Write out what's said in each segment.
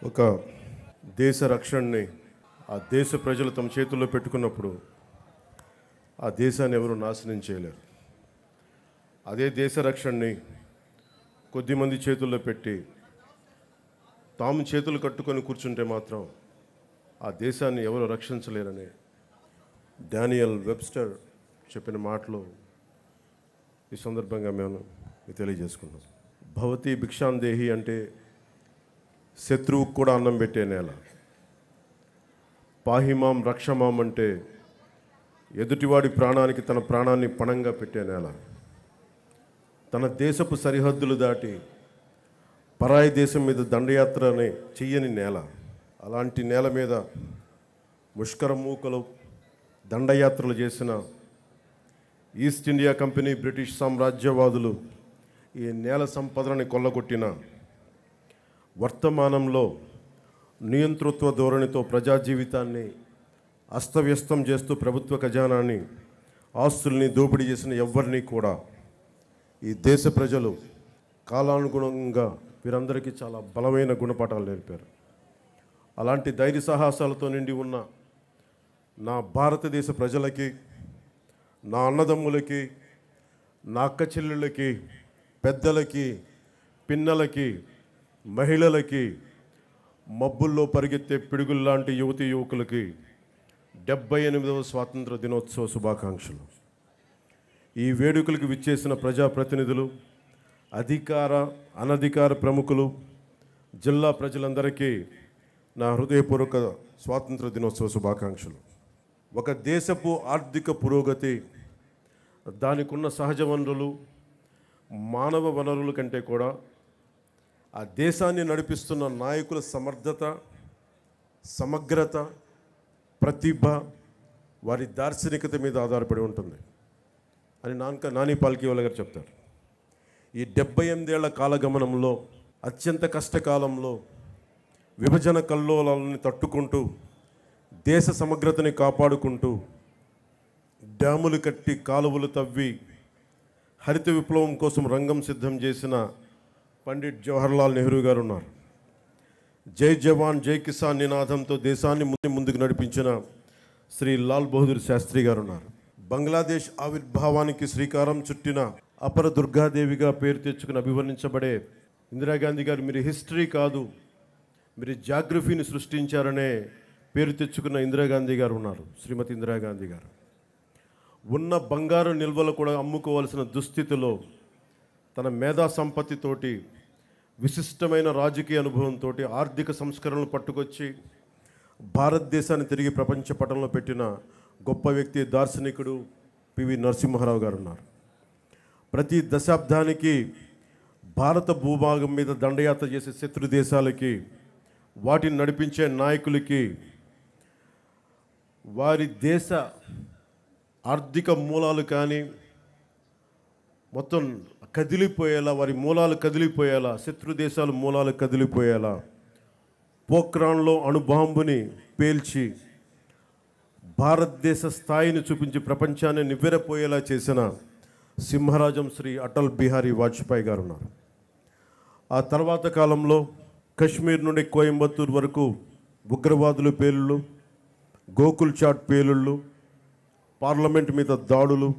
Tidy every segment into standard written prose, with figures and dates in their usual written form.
ఒక దేశ రక్షణని ఆ దేశ ప్రజలు తమ చేతుల్లో పెట్టుకున్నప్పుడు ఆ దేశాన్ని ఎవరు నాశనం చేయలేరు. అదే దేశ రక్షణని కొద్దిమంది చేతుల్లో పెట్టి తాము చేతులు కట్టుకొని కూర్చుంటే మాత్రం ఆ దేశాన్ని ఎవరు రక్షించలేరని డానియల్ వెబ్స్టర్ చెప్పిన మాటలు ఈ సందర్భంగా మేము తెలియజేసుకున్నాం. భవతి భిక్షాందేహి అంటే శత్రువుకు కూడా అన్నం పెట్టే నేల. పాహిమాం రక్షమాం అంటే ఎదుటివాడి ప్రాణానికి తన ప్రాణాన్ని పణంగా పెట్టే నేల. తన దేశపు సరిహద్దులు దాటి పరాయి దేశం మీద దండయాత్రని చెయ్యని నేల. అలాంటి నేల మీద ముష్కర మూకలు దండయాత్రలు చేసిన ఈస్ట్ ఇండియా కంపెనీ, బ్రిటిష్ సామ్రాజ్యవాదులు ఈ నేల సంపదలని కొల్లగొట్టిన వర్తమానంలో నియంతృత్వ ధోరణితో ప్రజా జీవితాన్ని అస్తవ్యస్తం చేస్తూ ప్రభుత్వ ఖజానాన్ని, ఆస్తుల్ని దోపిడీ చేసిన ఎవరిని కూడా ఈ దేశ ప్రజలు కాలానుగుణంగా వీరందరికీ చాలా బలమైన గుణపాఠాలు నేర్పారు. అలాంటి ధైర్య సాహసాలతో నిండి ఉన్న నా భారతదేశ ప్రజలకి, నా అన్నదమ్ములకి, నా అక్క చెల్లెళ్ళకి, పెద్దలకి, పిన్నలకి, మహిళలకి, మబ్బుల్లో పరిగెత్తే పిడుగుల్లాంటి యువతి యువకులకి 78వ స్వాతంత్ర దినోత్సవ శుభాకాంక్షలు. ఈ వేడుకలకు విచ్చేసిన ప్రజాప్రతినిధులు, అధికార అనధికార ప్రముఖులు, జిల్లా ప్రజలందరికీ నా హృదయపూర్వక స్వాతంత్ర దినోత్సవ శుభాకాంక్షలు. ఒక దేశపు ఆర్థిక పురోగతి, దానికున్న సహజ వనరులు, మానవ వనరుల కంటే కూడా ఆ దేశాన్ని నడిపిస్తున్న నాయకుల సమర్థత, సమగ్రత, ప్రతిభ, వారి దార్శనికత మీద ఆధారపడి ఉంటుంది అని నాని పాల్కీవాలా గారు చెప్తారు. ఈ 78 ఏళ్ల కాలగమనంలో, అత్యంత కష్టకాలంలో విభజన కల్లోలాలని తట్టుకుంటూ, దేశ సమగ్రతని కాపాడుకుంటూ, డ్యాములు కట్టి, కాలువలు తవ్వి, హరిత విప్లవం కోసం రంగం సిద్ధం చేసిన పండిట్ జవహర్లాల్ నెహ్రూ గారు ఉన్నారు. జై జవాన్ జై కిసాన్ నినాదంతో దేశాన్ని ముందుకు నడిపించిన శ్రీ లాల్ బహదూర్ శాస్త్రి గారు ఉన్నారు. బంగ్లాదేశ్ ఆవిర్భావానికి శ్రీకారం చుట్టిన అపర దుర్గాదేవిగా పేరు తెచ్చుకుని అభివర్ణించబడే ఇందిరాగాంధీ గారు, మీరు హిస్టరీ కాదు, మీరు జాగ్రఫీని సృష్టించారనే పేరు తెచ్చుకున్న ఇందిరాగాంధీ గారు ఉన్నారు. శ్రీమతి ఇందిరాగాంధీ గారు ఉన్న బంగారు నిల్వలు కూడా అమ్ముకోవాల్సిన దుస్థితిలో తన మేధా సంపత్తితోటి, విశిష్టమైన రాజకీయ అనుభవంతో ఆర్థిక సంస్కరణలు పట్టుకొచ్చి భారతదేశాన్ని తిరిగి ప్రపంచ పటంలో పెట్టిన గొప్ప వ్యక్తి, దార్శనికుడు పివి నరసింహారావు గారు ఉన్నారు. ప్రతి దశాబ్దానికి భారత భూభాగం మీద దండయాత్ర చేసే శత్రు దేశాలకి, వాటిని నడిపించే నాయకులకి వారి దేశ ఆర్థిక మూలాలు కానీ మొత్తం కదిలిపోయేలా, వారి మూలాలు కదిలిపోయేలా, శత్రు దేశాల మూలాలు కదిలిపోయేలా పోఖ్రాన్లో అణుబాంబుని పేల్చి భారతదేశ స్థాయిని చూపించి ప్రపంచాన్ని నివ్వెరపోయేలా చేసిన సింహరాజం శ్రీ అటల్ బిహారీ వాజ్పేయి గారు ఉన్నారు. ఆ తర్వాత కాలంలో కశ్మీర్ నుండి కోయంబత్తూర్ వరకు ఉగ్రవాదుల పేలుళ్ళు, గోకుల్ చాట్ పేలుళ్ళు, పార్లమెంట్ మీద దాడులు,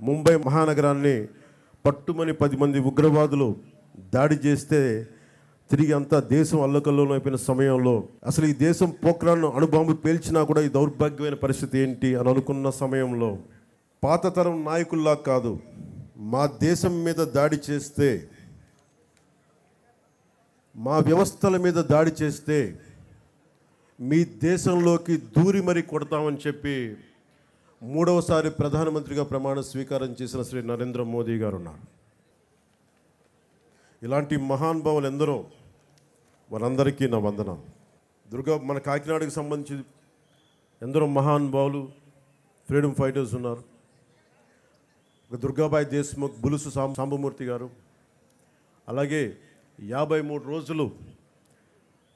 ముంబై మహానగరాన్ని పట్టుమని 10 మంది ఉగ్రవాదులు దాడి చేస్తే తిరిగి అంతా దేశం అల్లకల్లోలం అయిపోయిన సమయంలో, అసలు ఈ దేశం పోఖ్రాన్ అణుబాంబు పేల్చినా కూడా ఈ దౌర్భాగ్యమైన పరిస్థితి ఏంటి అని అనుకున్న సమయంలో, పాత తరం నాయకుల్లా కాదు, మా దేశం మీద దాడి చేస్తే, మా వ్యవస్థల మీద దాడి చేస్తే మీ దేశంలోకి దూరి మరీ కొడతామని చెప్పి 3వసారి ప్రధానమంత్రిగా ప్రమాణ స్వీకారం చేసిన శ్రీ నరేంద్ర మోదీ గారు ఉన్నారు. ఇలాంటి మహానుభావులు ఎందరో, వారందరికీ నా వందనం. మన కాకినాడకు సంబంధించి ఎందరో మహానుభావులు, ఫ్రీడమ్ ఫైటర్స్ ఉన్నారు. దుర్గాబాయి దేశ్ముఖ్, బులుసు సాంబమూర్తి గారు, అలాగే 53 రోజులు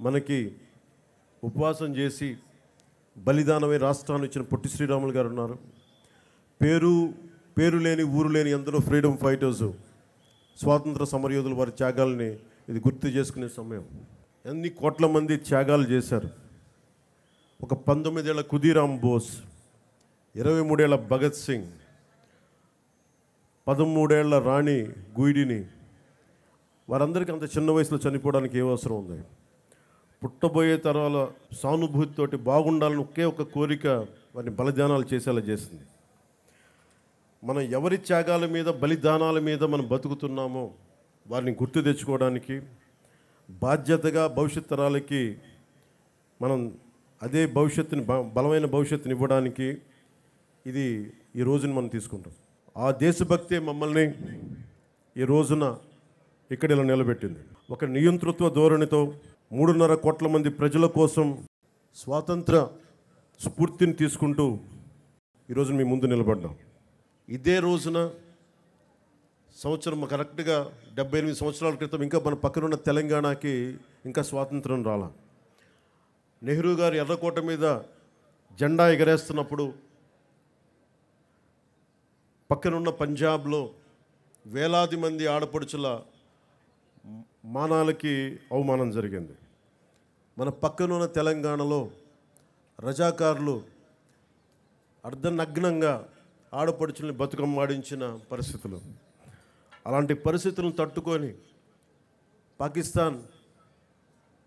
మనకి ఉపవాసం చేసి బలిదానమై రాష్ట్రాన్ని ఇచ్చిన పొట్టి శ్రీరాములు గారు ఉన్నారు. పేరు లేని ఊరు లేని ఎందరో ఫ్రీడమ్ ఫైటర్స్, స్వాతంత్ర సమరయోధులు వారి త్యాగాల్ని ఇది గుర్తు చేసుకునే సమయం. ఎన్ని కోట్ల మంది త్యాగాలు చేశారు. ఒక 19 ఏళ్ల ఖుదీరామ్ బోస్, 23 ఏళ్ల భగత్ సింగ్, 13 ఏళ్ల రాణి గుయిడిని, వారందరికీ అంత చిన్న వయసులో చనిపోవడానికి ఏ అవసరం ఉంది? పుట్టబోయే తరాల సానుభూతితోటి బాగుండాలని ఒకే ఒక కోరిక వారిని బలిదానాలు చేసేలా చేసింది. మనం ఎవరి త్యాగాల మీద, బలిదానాల మీద మనం బతుకుతున్నామో వారిని గుర్తు తెచ్చుకోవడానికి, బాధ్యతగా భవిష్యత్ తరాలకి మనం అదే భవిష్యత్తుని, బలమైన భవిష్యత్తుని ఇవ్వడానికి ఇది ఈ రోజుని మనం తీసుకుంటాం. ఆ దేశభక్తి మమ్మల్ని ఈ రోజున ఇక్కడ ఇలా నిలబెట్టింది. ఒక నియంతృత్వ ధోరణితో 3.5 కోట్ల మంది ప్రజల కోసం స్వాతంత్ర స్ఫూర్తిని తీసుకుంటూ ఈరోజు మీ ముందు నిలబడ్డాం. ఇదే రోజున సంవత్సరం కరెక్ట్గా 78 సంవత్సరాల క్రితం ఇంకా మన పక్కనున్న తెలంగాణకి ఇంకా స్వాతంత్రం రాలా. నెహ్రూ గారు ఎర్రకోట మీద జెండా ఎగరేస్తున్నప్పుడు పక్కనున్న పంజాబ్లో వేలాది మంది ఆడపడుచుల మానాలకి అవమానం జరిగింది. మన పక్కనున్న తెలంగాణలో రజాకారులు అర్ధనగ్నంగా ఆడపడుచుల్ని బతుకమ్మాడించిన పరిస్థితులు. అలాంటి పరిస్థితులను తట్టుకొని పాకిస్తాన్,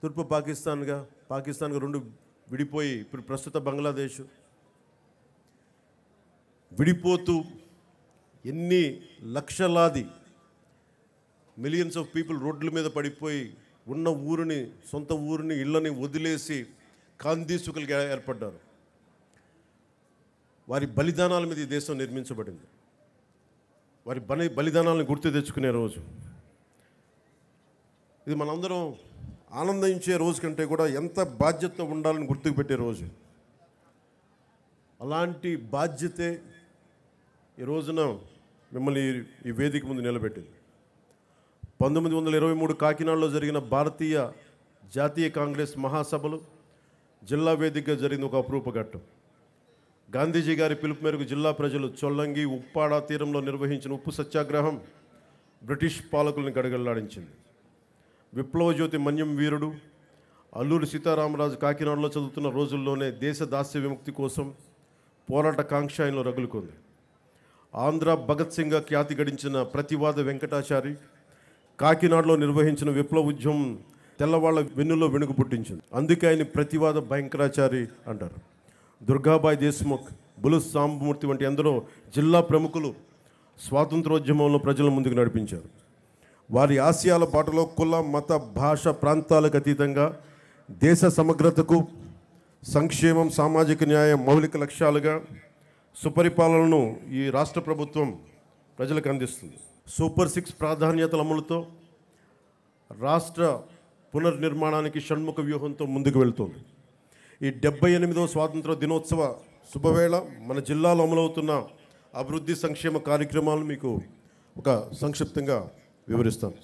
తూర్పు పాకిస్తాన్గా 2 విడిపోయి ఇప్పుడు ప్రస్తుత బంగ్లాదేశ్ విడిపోతూ ఎన్ని లక్షలాది మిలియన్స్ ఆఫ్ పీపుల్ రోడ్ల మీద పడిపోయి ఉన్న ఊరిని, సొంత ఊరిని, ఇళ్ళని వదిలేసి కాందీసుకులుగా ఏర్పడ్డారు. వారి బలిదానాల మీద ఈ దేశం నిర్మించబడింది. వారి బలిదానాలను గుర్తు తెచ్చుకునే రోజు ఇది. మనందరం ఆనందించే రోజు కంటే కూడా ఎంత బాధ్యత ఉండాలని గుర్తుకు పెట్టే రోజు. అలాంటి బాధ్యతే ఈ రోజున మిమ్మల్ని ఈ వేదిక ముందు నిలబెట్టింది. 1923 కాకినాడలో జరిగిన భారతీయ జాతీయ కాంగ్రెస్ మహాసభలు జిల్లా వేదికగా జరిగిన ఒక అపురూప ఘట్టం. గాంధీజీ గారి పిలుపు మేరకు జిల్లా ప్రజలు చొల్లంగి, ఉప్పాడ తీరంలో నిర్వహించిన ఉప్పు సత్యాగ్రహం బ్రిటిష్ పాలకుల్ని గడగడలాడించింది. విప్లవ జ్యోతి మన్యం వీరుడు అల్లూరి సీతారామరాజు కాకినాడలో చదువుతున్న రోజుల్లోనే దేశ దాస్య విముక్తి కోసం పోరాట కాంక్ష ఆయనలో రగులుకుంది. ఆంధ్ర భగత్ సింగ్గా ఖ్యాతి గడించిన ప్రతివాద వెంకటాచారి కాకినాడలో నిర్వహించిన విప్లవ ఉద్యమం తెల్లవాళ్ల వెన్నులో వెనుక పుట్టించింది. అందుకే ఆయన ప్రతివాద భయంకరాచారి అంటారు. దుర్గాబాయ్ దేశ్ముఖ్, బులుస్ సాంబమూర్తి వంటి ఎందరో జిల్లా ప్రముఖులు స్వాతంత్రోద్యమంలో ప్రజల ముందుకు నడిపించారు. వారి ఆశయాల బాటలో కుల, మత, భాష, ప్రాంతాలకు అతీతంగా దేశ సమగ్రతకు, సంక్షేమం, సామాజిక న్యాయం మౌలిక లక్ష్యాలుగా సుపరిపాలనను ఈ రాష్ట్ర ప్రభుత్వం ప్రజలకు అందిస్తుంది. సూపర్ 6 ప్రాధాన్యతల అమలుతో రాష్ట్ర పునర్నిర్మాణానికి షణ్ముఖ వ్యూహంతో ముందుకు వెళ్తుంది. ఈ 78వ స్వాతంత్ర దినోత్సవ శుభవేళ మన జిల్లాలో అమలవుతున్న అభివృద్ధి సంక్షేమ కార్యక్రమాలను మీకు ఒక సంక్షిప్తంగా వివరిస్తాను.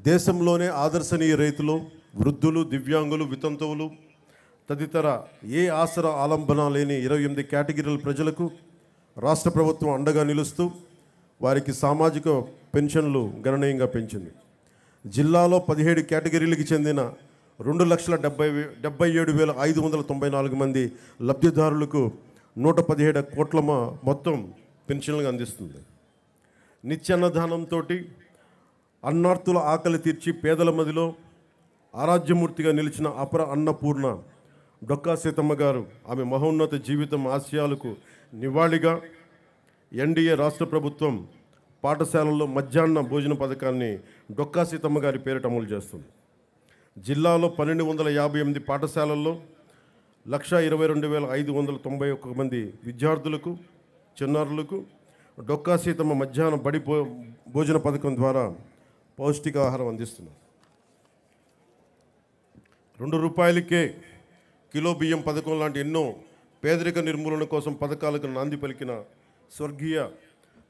దేశంలోనే ఆదర్శనీయ రైతులు, వృద్ధులు, దివ్యాంగులు, వితంతువులు తదితర ఏ ఆసరా ఆలంబన లేని 28 కేటగిరీల ప్రజలకు రాష్ట్ర ప్రభుత్వం అండగా నిలుస్తూ వారికి సామాజిక పెన్షన్లు గణనీయంగా పెంచింది. జిల్లాలో 17 కేటగిరీలకు చెందిన 2,77,594 మంది లబ్ధిదారులకు 117 కోట్ల మొత్తం పెన్షన్లుగా అందిస్తుంది. నిత్యాన్నదానంతో అన్నార్తుల ఆకలి తీర్చి పేదల మదిలో ఆరాధ్యమూర్తిగా నిలిచిన అపర అన్నపూర్ణ డొక్కా సీతమ్మ గారు ఆమె మహోన్నత జీవితం ఆశయాలకు నివాళిగా ఎన్డీఏ రాష్ట్ర ప్రభుత్వం పాఠశాలల్లో మధ్యాహ్న భోజన పథకాన్ని డొక్కా సీతమ్మ గారి పేరిట అమలు చేస్తుంది. జిల్లాలో 1258 పాఠశాలల్లో 1,22,591 మంది విద్యార్థులకు, చిన్నారులకు డొక్కా సీతమ్మ మధ్యాహ్న బడి భోజన పథకం ద్వారా పౌష్టికాహారం అందిస్తున్నారు. ₹2కే కిలో బియ్యం పథకం లాంటి ఎన్నో పేదరిక నిర్మూలన కోసం పథకాలకు నాంది పలికిన స్వర్గీయ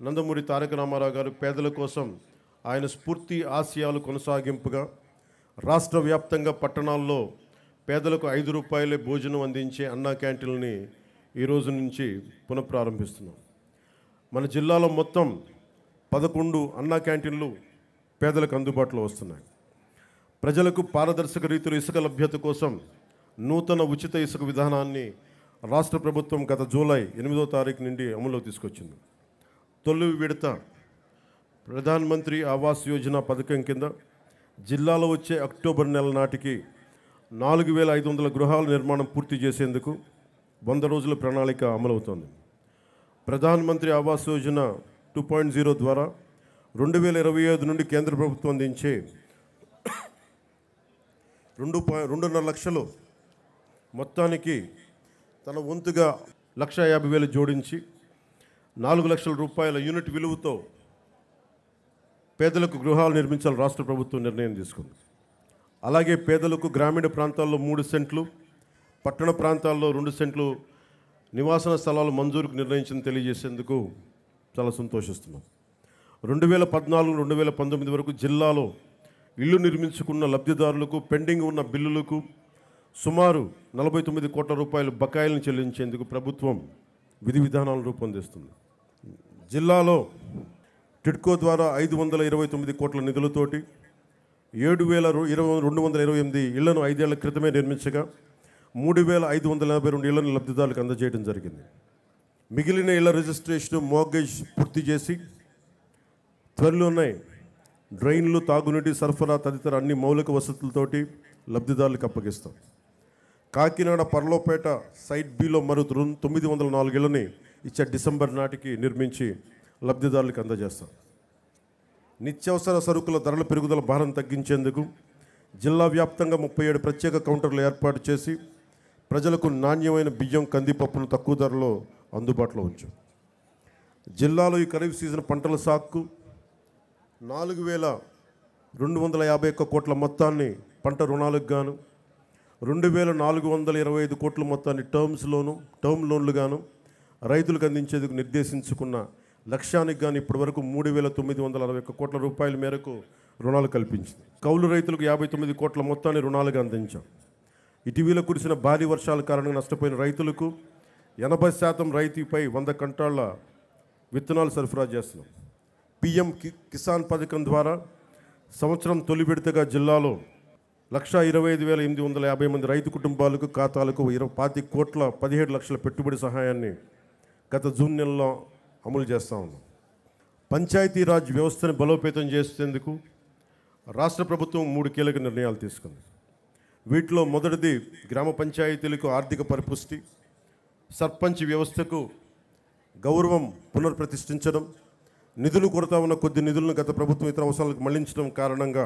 నందమూరి తారక రామారావు గారు పేదల కోసం ఆయన స్ఫూర్తి ఆశయాలు కొనసాగింపుగా రాష్ట్ర వ్యాప్తంగా పట్టణాల్లో పేదలకు ₹5 భోజనం అందించే అన్నా క్యాంటీన్లని ఈ రోజు నుంచి పునఃప్రారంభిస్తున్నాం. మన జిల్లాలో మొత్తం 11 అన్నా క్యాంటీన్లు పేదలకు అందుబాటులో వస్తున్నాయి. ప్రజలకు పారదర్శక రీతిలో ఇసుక లభ్యత కోసం నూతన ఉచిత ఇసుక విధానాన్ని రాష్ట్ర ప్రభుత్వం గత జూలై 8వ తారీఖు నుండి అమలులోకి తీసుకొచ్చింది. తొలి విడత ప్రధాన్ మంత్రి ఆవాస్ యోజన పథకం కింద జిల్లాలో వచ్చే అక్టోబర్ నెల నాటికి 4500 గృహాల నిర్మాణం పూర్తి చేసేందుకు 100 రోజుల ప్రణాళిక అమలవుతోంది. ప్రధాన్ మంత్రి ఆవాస్ యోజన 2.0 ద్వారా 2025 నుండి కేంద్ర ప్రభుత్వం అందించే 2.5 లక్షలు మొత్తానికి తన వంతుగా 1,50,000 జోడించి 4 లక్షల రూపాయల యూనిట్ విలువతో పేదలకు గృహాలు నిర్మించాలని రాష్ట్ర ప్రభుత్వం నిర్ణయం తీసుకుంది. అలాగే పేదలకు గ్రామీణ ప్రాంతాల్లో 3 సెంట్లు, పట్టణ ప్రాంతాల్లో 2 సెంట్లు నివాసన స్థలాలు మంజూరుకు నిర్ణయించింది తెలియజేసేందుకు చాలా సంతోషిస్తున్నాం. 2014-2019 వరకు జిల్లాలో ఇల్లు నిర్మించుకున్న లబ్ధిదారులకు పెండింగ్ ఉన్న బిల్లులకు సుమారు 49 కోట్ల రూపాయల బకాయిలను చెల్లించేందుకు ప్రభుత్వం విధి విధానాలను రూపొందిస్తుంది. జిల్లాలో టిడ్కో ద్వారా 529 కోట్ల నిధులతోటి 7,228 ఇళ్లను 5 ఏళ్ల క్రితమే నిర్మించగా 3,582 ఇళ్లను లబ్ధిదారులకు అందజేయడం జరిగింది. మిగిలిన ఇళ్ల రిజిస్ట్రేషన్, మోర్గేజ్ పూర్తి చేసి త్వరలోనే డ్రైన్లు, తాగునీటి సరఫరా తదితర అన్ని మౌలిక వసతులతోటి లబ్ధిదారులకు అప్పగిస్తాం. కాకినాడ పర్లోపేట సైట్ బిలో మరో 904 ఇళ్లని ఇచ్చే డిసెంబర్ నాటికి నిర్మించి లబ్ధిదారులకు అందజేస్తాం. నిత్యావసర సరుకుల ధరల పెరుగుదల భారం తగ్గించేందుకు జిల్లా వ్యాప్తంగా 37 ప్రత్యేక కౌంటర్లు ఏర్పాటు చేసి ప్రజలకు నాణ్యమైన బియ్యం, కందిపప్పును తక్కువ ధరలో అందుబాటులో ఉంచాం. జిల్లాలో ఈ ఖరీఫ్ సీజన్ పంటల సాగుకు 4,251 కోట్ల మొత్తాన్ని పంట రుణాలకు గాను, 2,425 కోట్ల మొత్తాన్ని టర్మ్ లోన్లు గాను రైతులకు అందించేందుకు నిర్దేశించుకున్న లక్ష్యానికి గాను ఇప్పటివరకు 3,961 కోట్ల రూపాయల మేరకు రుణాలు కల్పించింది. కౌలు రైతులకు 59 కోట్ల మొత్తాన్ని రుణాలుగా అందించాం. ఇటీవల కురిసిన భారీ వర్షాల కారణంగా నష్టపోయిన రైతులకు 80% రైతుపై 100 క్వింటాళ్ల విత్తనాలు సరఫరా చేస్తున్నాం. PM కిసాన్ పథకం ద్వారా సంవత్సరం తొలి విడతగా జిల్లాలో 125,850 మంది రైతు కుటుంబాలకు ఖాతాలకు 25 కోట్ల 17 లక్షల పెట్టుబడి సహాయాన్ని గత జూన్ నెలలో అమలు చేస్తూ ఉన్నాం. పంచాయతీరాజ్ వ్యవస్థను బలోపేతం చేసేందుకు రాష్ట్ర ప్రభుత్వం 3 కీలక నిర్ణయాలు తీసుకుంది. వీటిలో మొదటిది గ్రామ పంచాయతీలకు ఆర్థిక పరిపుష్టి, సర్పంచ్ వ్యవస్థకు గౌరవం పునర్ప్రతిష్ఠించడం, నిధులు కొరత ఉన్న కొద్ది నిధులను గత ప్రభుత్వం ఇతర అవసరాలకు మళ్లించడం కారణంగా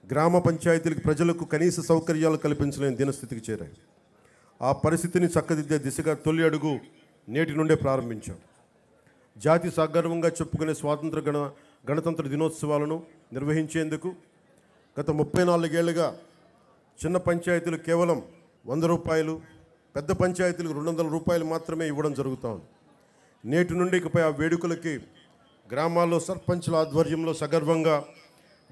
గ్రామ పంచాయతీలకు ప్రజలకు కనీస సౌకర్యాలు కల్పించలేని దినస్థితికి చేరాయి. ఆ పరిస్థితిని చక్కదిద్దే దిశగా తొలి అడుగు నేటి నుండే ప్రారంభించాం. జాతి సగర్వంగా చెప్పుకునే స్వాతంత్ర గణతంత్ర దినోత్సవాలను నిర్వహించేందుకు గత 34 ఏళ్లుగా చిన్న పంచాయతీలు కేవలం 100 రూపాయలు, పెద్ద పంచాయతీలకు 200 రూపాయలు మాత్రమే ఇవ్వడం జరుగుతోంది. నేటి నుండి ఇకపై ఆ వేడుకలకి గ్రామాల్లో సర్పంచ్ల ఆధ్వర్యంలో సగర్వంగా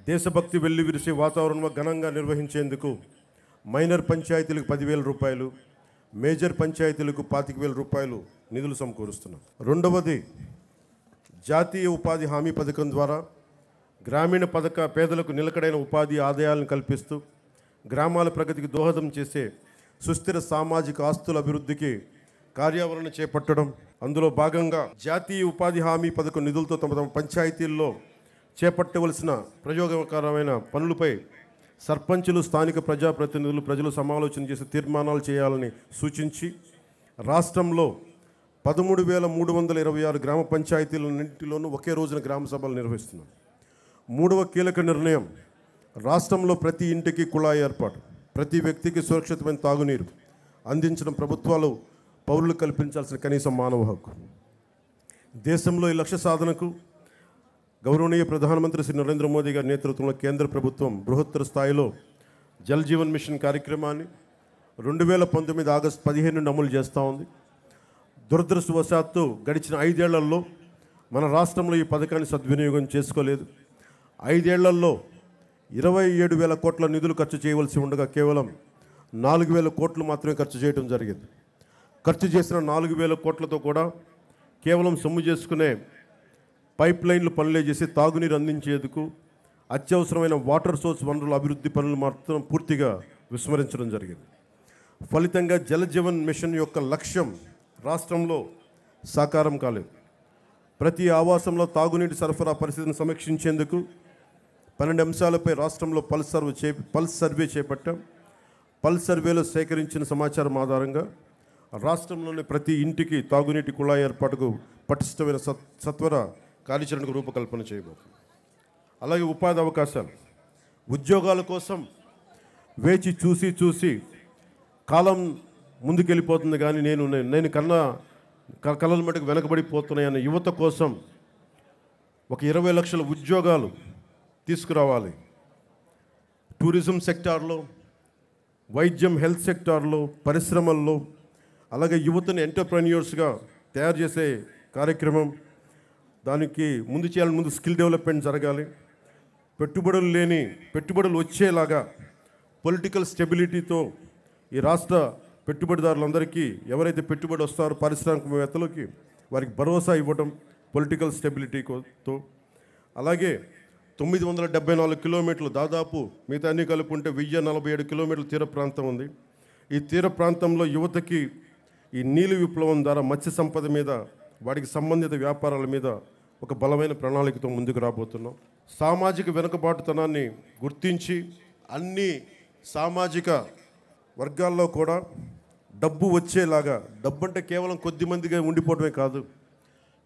దేశభక్తి వెళ్లి విరిసే వాతావరణంలో ఘనంగా నిర్వహించేందుకు మైనర్ పంచాయతీలకు 10,000 రూపాయలు, మేజర్ పంచాయతీలకు 25,000 రూపాయలు నిధులు సమకూరుస్తున్నాం. రెండవది జాతీయ ఉపాధి హామీ పథకం ద్వారా గ్రామీణ పేదలకు నిలకడైన ఉపాధి ఆదాయాలను కల్పిస్తూ గ్రామాల ప్రగతికి దోహదం చేసే సుస్థిర సామాజిక ఆస్తుల అభివృద్ధికి కార్యాచరణ చేపట్టడం. అందులో భాగంగా జాతీయ ఉపాధి హామీ పథకం నిధులతో తమ పంచాయతీల్లో చేపట్టవలసిన ప్రయోగకరమైన పనులపై సర్పంచులు, స్థానిక ప్రజాప్రతినిధులు, ప్రజలు సమాలోచన చేసి తీర్మానాలు చేయాలని సూచించి రాష్ట్రంలో 13,326 గ్రామ పంచాయతీలన్నింటిలోనూ ఒకే రోజున గ్రామ సభలు నిర్వహిస్తున్నాం. మూడవ కీలక నిర్ణయం రాష్ట్రంలో ప్రతి ఇంటికి కుళాయి ఏర్పాటు, ప్రతి వ్యక్తికి సురక్షితమైన తాగునీరు అందించడం ప్రభుత్వాలు పౌరులు కల్పించాల్సిన కనీస మానవ హక్కు. దేశంలో ఈ లక్ష్య సాధనకు గౌరవనీయ ప్రధానమంత్రి శ్రీ నరేంద్ర మోదీ గారి నేతృత్వంలో కేంద్ర ప్రభుత్వం బృహత్తర స్థాయిలో జల్ జీవన్ మిషన్ కార్యక్రమాన్ని 2019 ఆగస్టు 15 నుండి అమలు చేస్తూ ఉంది. దురదృష్టవశాత్తు గడిచిన 5 ఏళ్లలో మన రాష్ట్రంలో ఈ పథకాన్ని సద్వినియోగం చేసుకోలేదు. 5 ఏళ్లలో 27,000 కోట్ల నిధులు ఖర్చు చేయవలసి ఉండగా కేవలం 4,000 కోట్లు మాత్రమే ఖర్చు చేయడం జరిగింది. ఖర్చు చేసిన 4,000 కోట్లతో కూడా కేవలం సొమ్ము చేసుకునే పైప్ లైన్లు పనులే చేసి తాగునీరు అందించేందుకు అత్యవసరమైన వాటర్ సోర్స్ వనరుల అభివృద్ధి పనులు మాత్రం పూర్తిగా విస్మరించడం జరిగింది. ఫలితంగా జలజీవన్ మిషన్ యొక్క లక్ష్యం రాష్ట్రంలో సాకారం కాలేదు. ప్రతి ఆవాసంలో తాగునీటి సరఫరా పరిస్థితిని సమీక్షించేందుకు 12 అంశాలపై రాష్ట్రంలో పల్స్ సర్వే చేపట్టాం. పల్స్ సర్వేలో సేకరించిన సమాచారం ఆధారంగా రాష్ట్రంలోని ప్రతి ఇంటికి తాగునీటి కుళాయి ఏర్పాటుకు పటిష్టమైన సత్వర కార్యాచరణకు రూపకల్పన చేయబోతుంది. అలాగే ఉపాధి అవకాశాలు, ఉద్యోగాల కోసం వేచి చూసి కాలం ముందుకెళ్ళిపోతుంది, కానీ నేను కళల మటుకు వెనకబడిపోతున్నాయన్న యువత కోసం ఒక 20 లక్షల ఉద్యోగాలు తీసుకురావాలి. టూరిజం సెక్టార్లో, వైద్యం హెల్త్ సెక్టార్లో, పరిశ్రమల్లో, అలాగే యువతని ఎంటర్ప్రెన్యూర్స్గా తయారు చేసే కార్యక్రమం, దానికి ముందు స్కిల్ డెవలప్మెంట్ జరగాలి. పెట్టుబడులు వచ్చేలాగా పొలిటికల్ స్టెబిలిటీతో ఈ రాష్ట్ర పెట్టుబడిదారులందరికీ, ఎవరైతే పెట్టుబడి వస్తారో పారిశ్రామికవేత్తలకి, వారికి భరోసా ఇవ్వడం పొలిటికల్ స్టెబిలిటీతో. అలాగే 974 కిలోమీటర్లు, దాదాపు మిగతా అన్ని కలుపుకుంటే 1047 కిలోమీటర్ల తీర ప్రాంతం ఉంది. ఈ తీర ప్రాంతంలో యువతకి ఈ నీలి విప్లవం ద్వారా మత్స్య సంపద మీద, వాటికి సంబంధిత వ్యాపారాల మీద ఒక బలమైన ప్రణాళికతో ముందుకు రాబోతున్నాం. సామాజిక వెనుకబాటుతనాన్ని గుర్తించి అన్ని సామాజిక వర్గాల్లో కూడా డబ్బు వచ్చేలాగా, డబ్బు అంటే కేవలం కొద్ది మందిగా ఉండిపోవడమే కాదు,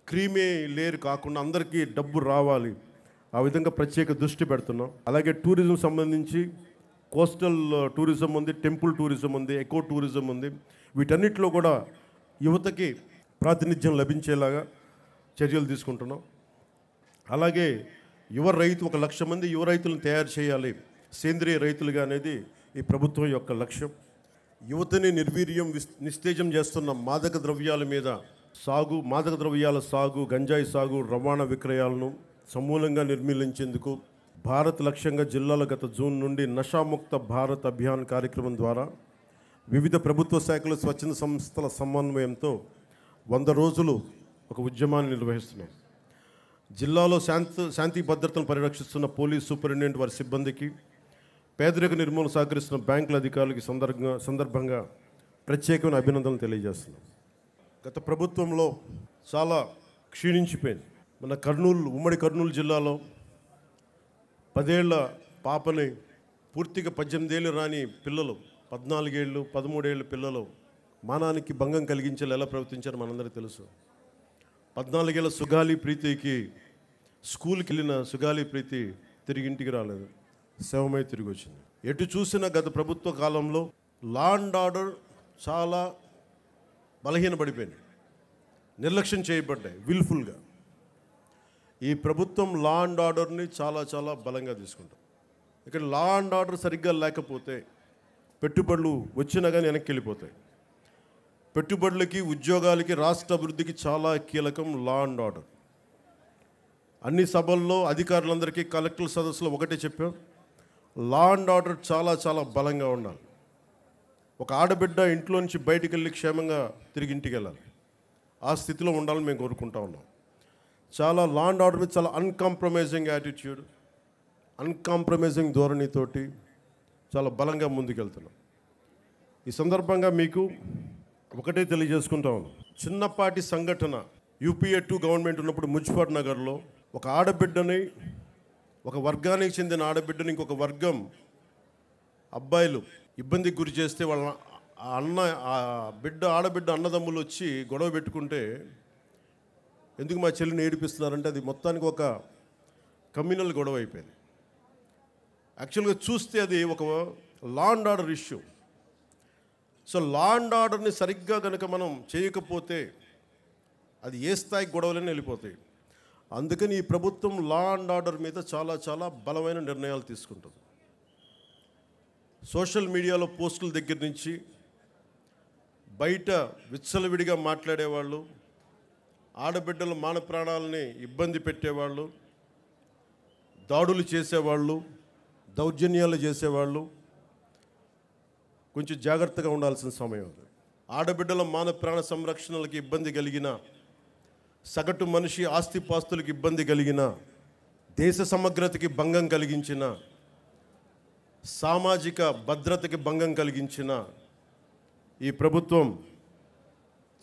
క్రీమీ లేయర్ కాకుండా అందరికీ డబ్బు రావాలి, ఆ విధంగా ప్రత్యేక దృష్టి పెడుతున్నాం. అలాగే టూరిజం సంబంధించి కోస్టల్ టూరిజం ఉంది, టెంపుల్ టూరిజం ఉంది, ఎకో టూరిజం ఉంది. వీటన్నిటిలో కూడా యువతకి ప్రాతినిధ్యం లభించేలాగా చర్యలు తీసుకుంటున్నాం. అలాగే ఒక 1,00,000 మంది యువ రైతులను తయారు చేయాలి, సేంద్రియ రైతులుగా అనేది ఈ ప్రభుత్వం యొక్క లక్ష్యం. యువతని నిర్వీర్యం, నిస్తేజం చేస్తున్న మాదక ద్రవ్యాల సాగు, గంజాయి సాగు, రవాణా విక్రయాలను సమూలంగా నిర్మూలించేందుకు భారత్ లక్ష్యంగా జిల్లాలో గత జూన్ నుండి నషాముక్త భారత్ అభియాన్ కార్యక్రమం ద్వారా వివిధ ప్రభుత్వ శాఖలు, స్వచ్ఛంద సంస్థల సమన్వయంతో 100 రోజులు ఒక ఉద్యమాన్ని నిర్వహిస్తున్నాం. జిల్లాలో శాంతి భద్రతను పరిరక్షిస్తున్న పోలీస్ సూపరింటెండెంట్, వారి సిబ్బందికి, పేదరిక నిర్మూలన సహకరిస్తున్న బ్యాంకుల అధికారులకి సందర్భంగా ప్రత్యేకమైన అభినందనలు తెలియజేస్తున్నాం. గత ప్రభుత్వంలో చాలా క్షీణించిపోయింది. మన ఉమ్మడి కర్నూలు జిల్లాలో 10 ఏళ్ల పాపని పూర్తిగా 18 ఏళ్ళు రాని పిల్లలు, 14 ఏళ్ళు 13 ఏళ్ళ పిల్లలు మానానికి భంగం కలిగించేలా ఎలా ప్రవర్తించారో మనందరికీ తెలుసు. 14 ఏళ్ళ సుగాలి ప్రీతికి స్కూల్కి వెళ్ళిన సుగాలి ప్రీతి తిరిగి ఇంటికి రాలేదు, శవమై తిరిగి వచ్చింది. ఎటు చూసిన గత ప్రభుత్వ కాలంలో లా అండ్ ఆర్డర్ చాలా బలహీనపడిపోయింది, నిర్లక్ష్యం చేయబడ్డాయి విల్ఫుల్గా. ఈ ప్రభుత్వం లా అండ్ ఆర్డర్ని చాలా బలంగా తీసుకుంటాం. ఇక్కడ లా అండ్ ఆర్డర్ సరిగ్గా లేకపోతే పెట్టుబడులు వచ్చినా కానీ వెనక్కి వెళ్ళిపోతాయి. పెట్టుబడులకి, ఉద్యోగాలకి, రాష్ట్ర అభివృద్ధికి చాలా కీలకం లా అండ్ ఆర్డర్. అన్ని సభల్లో అధికారులందరికీ, కలెక్టర్ సదస్సులో ఒకటే చెప్పాం, లా అండ్ ఆర్డర్ చాలా బలంగా ఉండాలి. ఒక ఆడబిడ్డ ఇంట్లో నుంచి బయటికి వెళ్ళి క్షేమంగా తిరిగి ఇంటికి వెళ్ళాలి, ఆ స్థితిలో ఉండాలని మేము కోరుకుంటా ఉన్నాం. చాలా లా అండ్ ఆర్డర్ మీద చాలా అన్కాంప్రమైజింగ్ యాటిట్యూడ్, అన్కాంప్రమైజింగ్ ధోరణితోటి చాలా బలంగా ముందుకెళ్తున్నాం. ఈ సందర్భంగా మీకు ఒకటే తెలియజేసుకుంటా ఉన్నాం. చిన్నపాటి సంఘటన, UPA 2 గవర్నమెంట్ ఉన్నప్పుడు ముజ్ఫర్ నగర్లో ఒక ఆడబిడ్డని, ఒక వర్గానికి చెందిన ఆడబిడ్డని ఇంకొక వర్గం అబ్బాయిలు ఇబ్బందికి గురి చేస్తే వాళ్ళ ఆడబిడ్డ అన్నదమ్ములు వచ్చి గొడవ పెట్టుకుంటే, ఎందుకు మా చెల్లిని ఏడిపిస్తున్నారంటే అది మొత్తానికి ఒక కమ్యూనల్ గొడవ అయిపోయింది. యాక్చువల్గా చూస్తే అది ఒక law and order issue. So law and ఆర్డర్ని సరిగ్గా కనుక మనం చేయకపోతే అది ఏ స్థాయికి గొడవలని వెళ్ళిపోతాయి. అందుకని ఈ ప్రభుత్వం లా అండ్ ఆర్డర్ మీద చాలా బలమైన నిర్ణయాలు తీసుకుంటుంది. సోషల్ మీడియాలో పోస్టుల దగ్గర నుంచి బయట విచ్చలవిడిగా మాట్లాడేవాళ్ళు, ఆడబిడ్డల మాన ప్రాణాలని ఇబ్బంది పెట్టేవాళ్ళు, దాడులు చేసేవాళ్ళు, దౌర్జన్యాలు చేసేవాళ్ళు కొంచెం జాగ్రత్తగా ఉండాల్సిన సమయం అది. ఆడబిడ్డల మాన ప్రాణ సంరక్షణలకు ఇబ్బంది కలిగిన, సగటు మనిషి ఆస్తిపాస్తులకు ఇబ్బంది కలిగిన దేశ సమగ్రతకి భంగం కలిగించిన, సామాజిక భద్రతకి భంగం కలిగించిన ఈ ప్రభుత్వం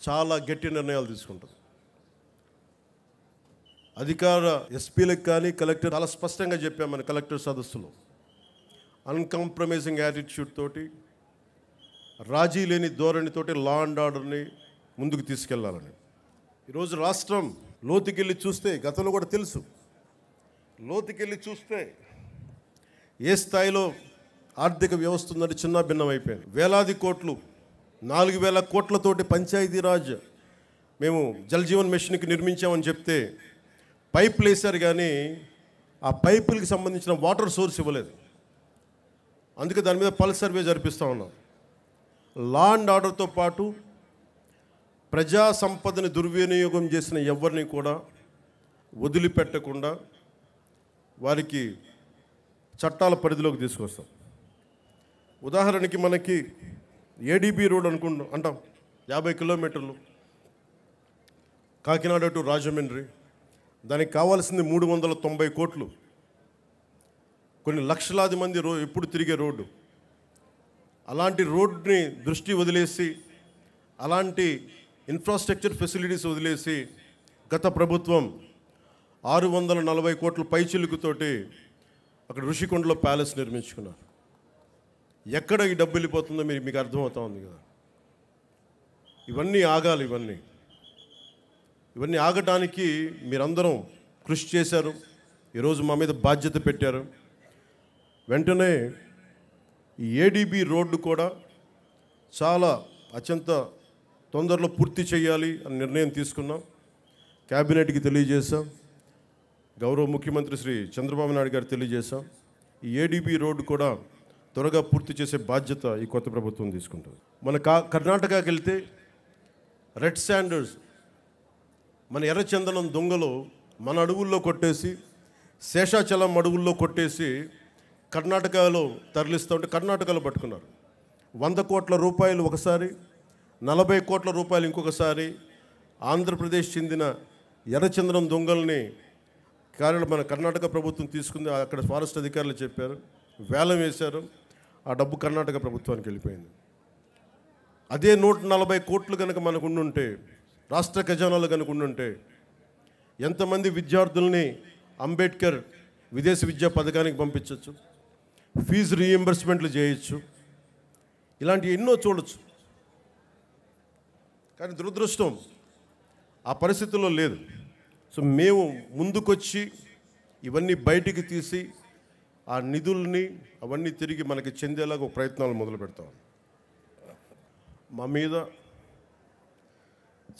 చాలా గట్టి నిర్ణయాలు తీసుకుంటుంది. అధికార ఎస్పీలకు కానీ కలెక్టర్ చాలా స్పష్టంగా చెప్పాం మన కలెక్టర్ సదస్సులో, అన్కాంప్రమైజింగ్ యాటిట్యూడ్ తోటి, రాజీ లేని ధోరణితోటి లా అండ్ ఆర్డర్ని ముందుకు తీసుకెళ్లాలని. ఈరోజు రాష్ట్రం లోతుకెళ్ళి చూస్తే, గతంలో కూడా తెలుసు, లోతుకెళ్ళి చూస్తే ఏ స్థాయిలో ఆర్థిక వ్యవస్థ ఉందంటే చిన్న భిన్నం అయిపోయింది. వేలాది కోట్లు, 4,000 కోట్లతోటి పంచాయతీరాజ్ మేము జల్ జీవన్ మిషన్కి నిర్మించామని చెప్తే పైపులు వేశారు, కానీ ఆ పైపులకి సంబంధించిన వాటర్ సోర్స్ ఇవ్వలేదు. అందుకే దాని మీద పల్స్ సర్వే జరిపిస్తూ ఉన్నాం. లా అండ్ ఆర్డర్తో పాటు ప్రజా సంపదని దుర్వినియోగం చేసిన ఎవరిని కూడా వదిలిపెట్టకుండా వారికి చట్టాల పరిధిలోకి తీసుకొస్తాం. ఉదాహరణకి మనకి ఏడీబీ రోడ్ అంటాం, 50 కిలోమీటర్లు కాకినాడ టు రాజమండ్రి. దానికి కావాల్సింది 390 కోట్లు. కొన్ని లక్షలాది మంది ఎప్పుడు తిరిగే రోడ్డు. అలాంటి రోడ్ని దృష్టి వదిలేసి, అలాంటి ఇన్ఫ్రాస్ట్రక్చర్ ఫెసిలిటీస్ వదిలేసి గత ప్రభుత్వం 640 కోట్ల పైచిలుకుతోటి అక్కడ ఋషికొండలో ప్యాలెస్ నిర్మించుకున్నారు. ఎక్కడ ఈ డబ్బు వెళ్ళిపోతుందో మీకు అర్థమవుతా ఉంది కదా. ఇవన్నీ ఆగాలి. ఇవన్నీ ఆగటానికి మీరందరం కృషి చేశారు. ఈరోజు మా మీద బాధ్యత పెట్టారు. వెంటనే ఈ ఏడీబీ రోడ్డు కూడా చాలా అత్యంత తొందరలో పూర్తి చేయాలి అని నిర్ణయం తీసుకున్నాం. క్యాబినెట్కి తెలియజేశాం. గౌరవ ముఖ్యమంత్రి శ్రీ చంద్రబాబు నాయుడు గారు తెలియజేశాం. ఈ ఏడీబీ రోడ్డు కూడా త్వరగా పూర్తి చేసే బాధ్యత ఈ కొత్త ప్రభుత్వం తీసుకుంటుంది. మన కర్ణాటకకి వెళ్తే రెడ్ శాండర్స్, మన ఎర్రచందనం దొంగలు మన అడవుల్లో కొట్టేసి, శేషాచలం అడవుల్లో కొట్టేసి కర్ణాటకలో తరలిస్తూ ఉంటే కర్ణాటకలో పట్టుకున్నారు. 100 కోట్ల రూపాయలు ఒకసారి, 40 కోట్ల రూపాయలు ఇంకొకసారి. ఆంధ్రప్రదేశ్ చెందిన ఎర్రచందనం దొంగల్ని మన కర్ణాటక ప్రభుత్వం తీసుకుంది. అక్కడ ఫారెస్ట్ అధికారులు చెప్పారు, వేలం వేశారు. ఆ డబ్బు కర్ణాటక ప్రభుత్వానికి వెళ్ళిపోయింది. అదే 140 కోట్లు కనుక మనకు ఉండుంటే, రాష్ట్ర ఖజానాలు కనుక ఉండుంటే, ఎంతమంది విద్యార్థుల్ని అంబేద్కర్ విదేశీ విద్యా పథకానికి పంపించవచ్చు, ఫీజు రీఎంబర్స్మెంట్లు చేయొచ్చు, ఇలాంటివి ఎన్నో చూడొచ్చు. కానీ దురదృష్టం ఆ పరిస్థితుల్లో లేదు. సో మేము ముందుకొచ్చి ఇవన్నీ బయటికి తీసి ఆ నిధుల్ని అవన్నీ తిరిగి మనకి చెందేలాగా ప్రయత్నాలు మొదలు పెడతాం. మా మీద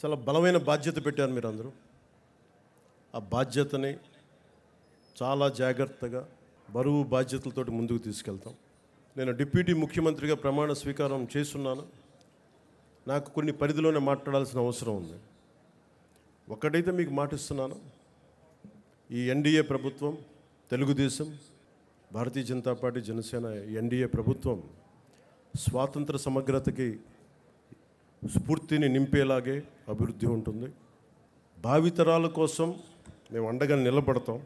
చాలా బలమైన బాధ్యత పెట్టారు మీరందరూ. ఆ బాధ్యతని చాలా జాగ్రత్తగా, బరువు బాధ్యతలతోటి ముందుకు తీసుకెళ్తాం. నేను డిప్యూటీ ముఖ్యమంత్రిగా ప్రమాణ స్వీకారం చేస్తున్నాను. నాకు కొన్ని పరిధిలోనే మాట్లాడాల్సిన అవసరం ఉంది. ఒకటైతే మీకు మాటిస్తున్నాను, ఈ ఎన్డీఏ ప్రభుత్వం, తెలుగుదేశం, భారతీయ జనతా పార్టీ, జనసేన ఎన్డీఏ ప్రభుత్వం స్వాతంత్ర సమగ్రతకి స్ఫూర్తిని నింపేలాగే అభివృద్ధి ఉంటుంది. భావితరాల కోసం మేము అండగా నిలబడతాం.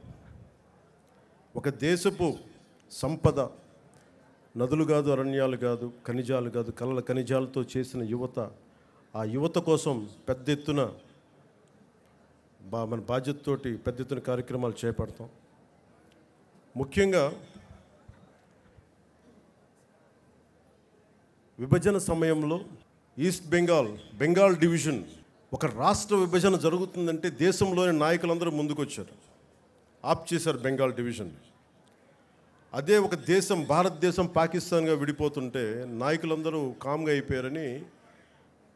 ఒక దేశపు సంపద నదులు కాదు, అరణ్యాలు కాదు, ఖనిజాలు కాదు, కలల ఖనిజాలతో చేసిన యువత. ఆ యువత కోసం పెద్ద ఎత్తున మన బాధ్యతతోటి పెద్ద ఎత్తున కార్యక్రమాలు చేపడతాం. ముఖ్యంగా విభజన సమయంలో ఈస్ట్ బెంగాల్ డివిజన్, ఒక రాష్ట్ర విభజన జరుగుతుందంటే దేశంలోని నాయకులందరూ ముందుకొచ్చారు, ఆప్ చేశారు బెంగాల్ డివిజన్. అదే ఒక దేశం, భారతదేశం పాకిస్తాన్గా విడిపోతుంటే నాయకులందరూ కామ్గా అయిపోయారని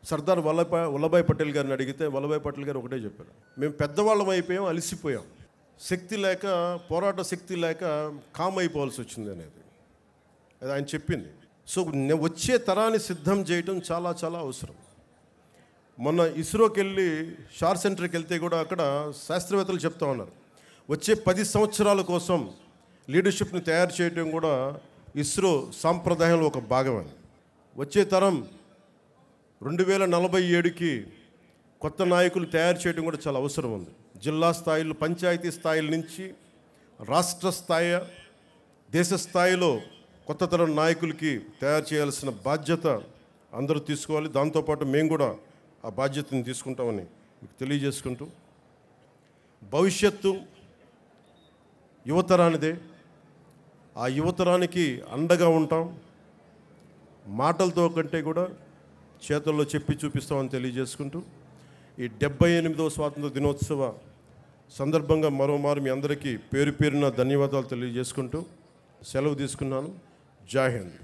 సర్దార్ వల్లభాయ్ పటేల్ గారిని అడిగితే వల్లభాయ్ పటేల్ గారు ఒకటే చెప్పారు, మేము పెద్దవాళ్ళం అయిపోయాం, అలసిపోయాం, శక్తి లేక, పోరాట శక్తి లేక కామ్ అయిపోవాల్సి వచ్చింది అనేది అది ఆయన చెప్పింది. సో వచ్చే తరాన్ని సిద్ధం చేయడం చాలా చాలా అవసరం. మొన్న ఇస్రోకి వెళ్ళి షార్ సెంటర్కి వెళ్తే కూడా అక్కడ శాస్త్రవేత్తలు చెప్తా ఉన్నారు, వచ్చే 10 సంవత్సరాల కోసం లీడర్షిప్ని తయారు చేయడం కూడా ఇస్రో సాంప్రదాయంలో ఒక భాగం అని. వచ్చే తరం 2047కి కొత్త నాయకులు తయారు చేయడం కూడా చాలా అవసరం ఉంది. జిల్లా స్థాయిలో, పంచాయతీ స్థాయిల నుంచి రాష్ట్ర స్థాయి, దేశ స్థాయిలో కొత్త తరం నాయకులకి తయారు చేయాల్సిన బాధ్యత అందరూ తీసుకోవాలి. దాంతోపాటు మేము కూడా ఆ బాధ్యతను తీసుకుంటామని మీకు తెలియజేసుకుంటూ, భవిష్యత్తు యువతరానిదే. ఆ యువతరానికి అండగా ఉంటాం. మాటలతో కంటే కూడా చేతుల్లో చెప్పి చూపిస్తామని తెలియజేసుకుంటూ, ఈ 78వ స్వాతంత్ర దినోత్సవ సందర్భంగా మరోమారు మీ అందరికీ పేరు పేరున ధన్యవాదాలు తెలియజేసుకుంటూ సెలవు తీసుకున్నాను. జై హింద్.